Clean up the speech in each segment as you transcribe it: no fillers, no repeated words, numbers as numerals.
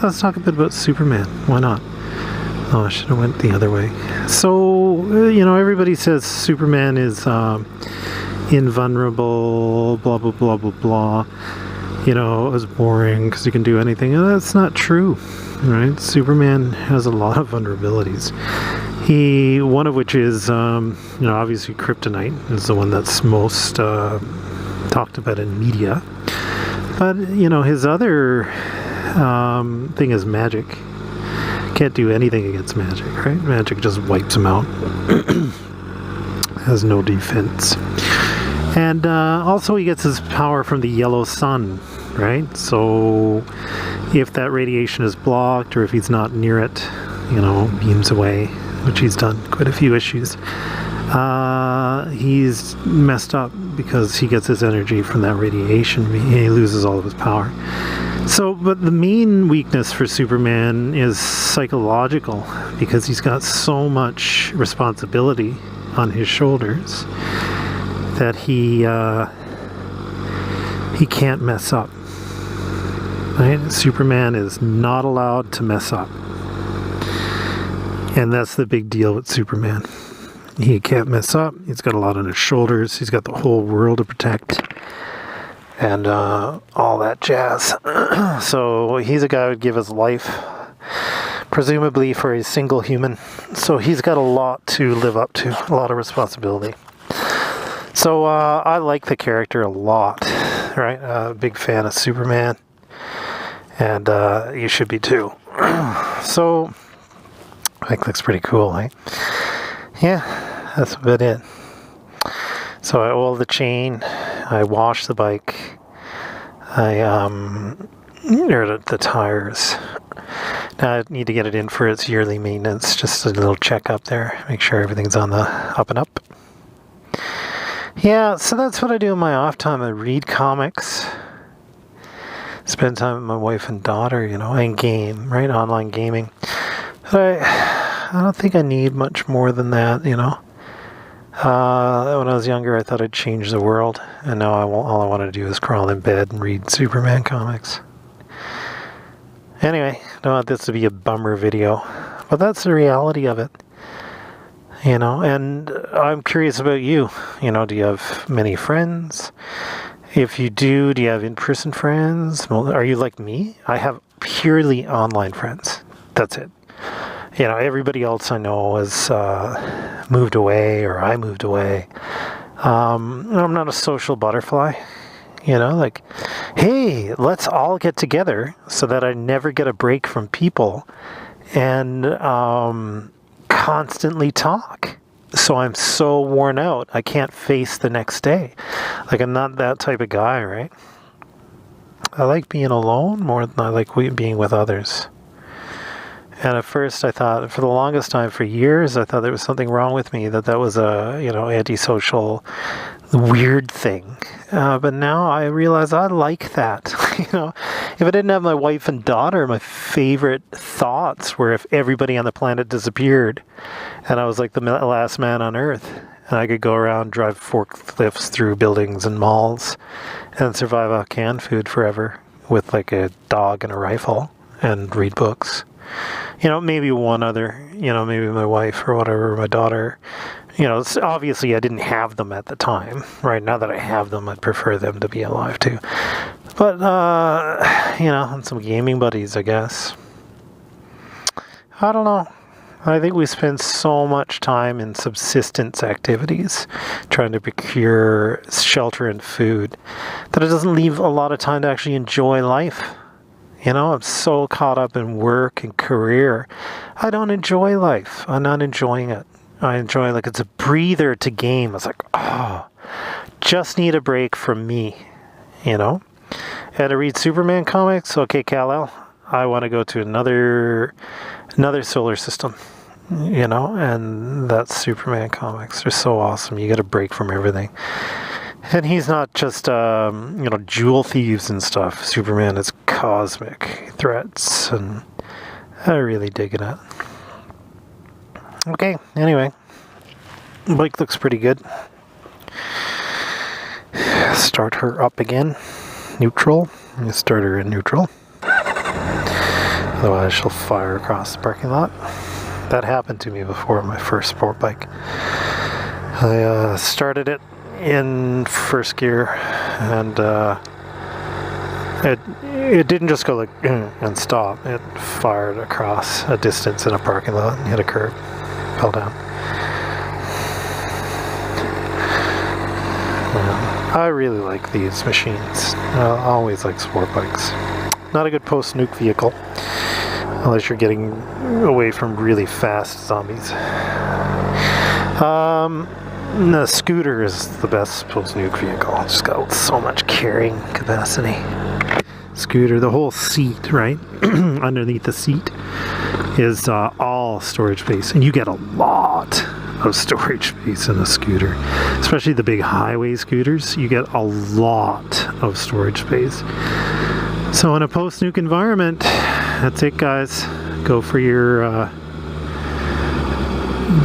let's talk a bit about Superman. Why not? Oh, I should have went the other way. So, everybody says Superman is invulnerable, blah, blah, blah, blah, blah. It was boring because he can do anything. And that's not true, right? Superman has a lot of vulnerabilities. One of which is, obviously kryptonite is the one that's most talked about in media. But, his other thing is magic. Can't do anything against magic, right? Magic just wipes him out. Has no defense. And also he gets his power from the yellow sun, right? So if that radiation is blocked or if he's not near it, beams away, which he's done quite a few issues. He's messed up because he gets his energy from that radiation. He loses all of his power. So, but the main weakness for Superman is psychological because he's got so much responsibility on his shoulders that he can't mess up. Right? Superman is not allowed to mess up. And that's the big deal with Superman. He can't mess up. He's got a lot on his shoulders. He's got the whole world to protect. And all that jazz. So he's a guy who would give his life, presumably for a single human. So he's got a lot to live up to, a lot of responsibility. So I like the character a lot, right? Big fan of Superman. And you should be too. So I think looks pretty cool, eh? Yeah, that's about it. So I oil the chain, I wash the bike, I the tires. Now I need to get it in for its yearly maintenance, just a little checkup there, make sure everything's on the up and up. Yeah, so that's what I do in my off time. I read comics, spend time with my wife and daughter, and game, right? Online gaming. But I don't think I need much more than that, When I was younger, I thought I'd change the world, and now all I want to do is crawl in bed and read Superman comics. Anyway, I don't want this to be a bummer video, but that's the reality of it. And I'm curious about you. Do you have many friends? If you do you have in-person friends? Well, are you like me? I have purely online friends. That's it. Everybody else I know has moved away, or I moved away. I'm not a social butterfly. Hey, let's all get together so that I never get a break from people and constantly talk. So I'm so worn out, I can't face the next day. I'm not that type of guy, right? I like being alone more than I like being with others. And at first I thought, for the longest time, for years, I thought there was something wrong with me, that was a, antisocial, weird thing. But now I realize I like that. If I didn't have my wife and daughter, my favorite thoughts were if everybody on the planet disappeared and I was like the last man on Earth. And I could go around, drive forklifts through buildings and malls and survive off canned food forever with a dog and a rifle and read books. Maybe one other, maybe my wife or whatever, my daughter. Obviously I didn't have them at the time. Right now that I have them, I'd prefer them to be alive too. But, and some gaming buddies, I guess. I don't know. I think we spend so much time in subsistence activities, trying to procure shelter and food, that it doesn't leave a lot of time to actually enjoy life. I'm so caught up in work and career. I don't enjoy life. I'm not enjoying it. I enjoy it's a breather to game. It's just need a break from me, And to read Superman comics, okay, Kal-El, I want to go to another solar system, and that's Superman comics. They're so awesome. You get a break from everything. And he's not just, jewel thieves and stuff. Superman is cosmic threats, and I really dig it. Okay, anyway. Bike looks pretty good. Start her up again. Neutral. Start her in neutral. Otherwise she'll fire across the parking lot. That happened to me before, my first sport bike. I started it in first gear, and it didn't just go like and stop. It fired across a distance in a parking lot and hit a curb, fell down. I really like these machines. I always like sport bikes. Not a good post-nuke vehicle, unless you're getting away from really fast zombies. The scooter is the best post-nuke vehicle. It's got so much carrying capacity. Scooter, the whole seat, right? Underneath the seat is all storage space, and you get a lot of storage space in a scooter, especially the big highway scooters. You get a lot of storage space. So in a post-nuke environment, that's it, guys. Go for your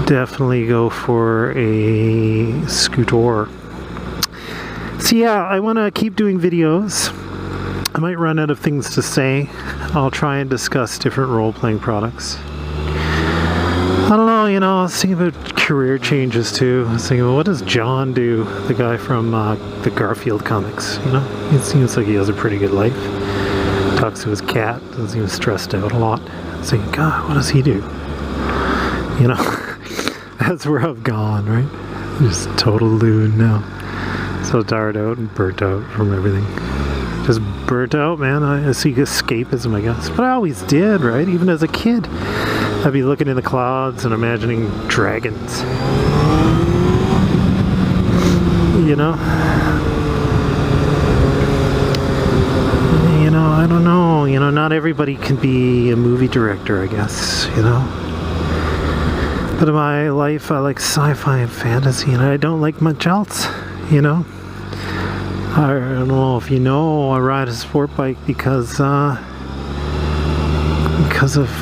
definitely go for a scooter. So yeah, I want to keep doing videos. I might run out of things to say. I'll try and discuss different role-playing products. I don't know, you know, I was thinking about career changes too. I was thinking, well, what does John do? The guy from the Garfield comics, you know? It seems like he has a pretty good life. Talks to his cat, doesn't seem stressed out a lot. I was thinking, God, what does he do? You know? That's where I've gone, right? Just total loon now. So tired out and burnt out from everything. Just burnt out, man. I seek escapism, I guess. But I always did, right? Even as a kid, I'd be looking in the clouds and imagining dragons. You know? You know, I don't know. You know, not everybody can be a movie director, I guess, you know? But in my life, I like sci-fi and fantasy, and I don't like much else, you know? I don't know if you know, I ride a sport bike because of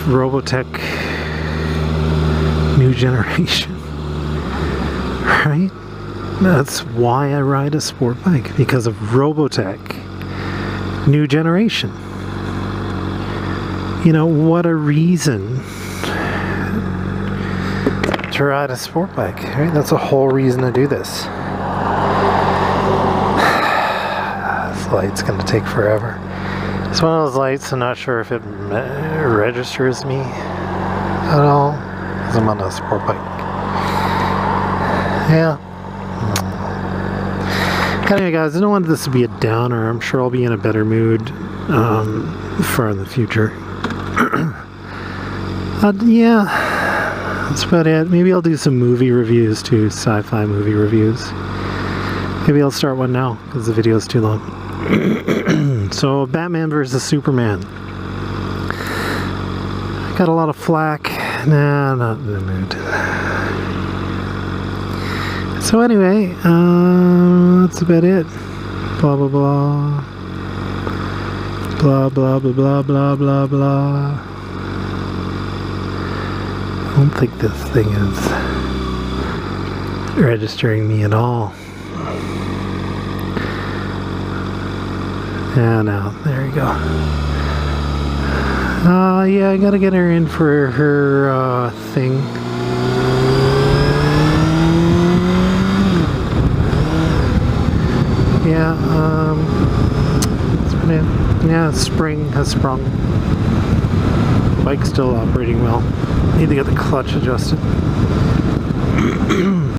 Robotech New Generation, right? That's why I ride a sport bike, because of Robotech New Generation. You know, what a reason to ride a sport bike, right? That's a whole reason to do this. This light's gonna take forever. It's one of those lights, I'm not sure if it registers me at all, because I'm on a sport bike. Yeah. Anyway, guys, I don't want this to be a downer. I'm sure I'll be in a better mood for in the future. Yeah. That's about it. Maybe I'll do some movie reviews too, sci-fi movie reviews. Maybe I'll start one now, because the video's too long. So, Batman vs. Superman. Got a lot of flack. Nah, not in the mood. So anyway, that's about it. Blah, blah, blah. Blah, blah, blah, blah, blah, blah, blah. I don't think this thing is registering me at all. Yeah, no, there you go. Yeah, I gotta get her in for her thing. Yeah, that's been it. Yeah, spring has sprung. Bike's still operating well. Need to get the clutch adjusted.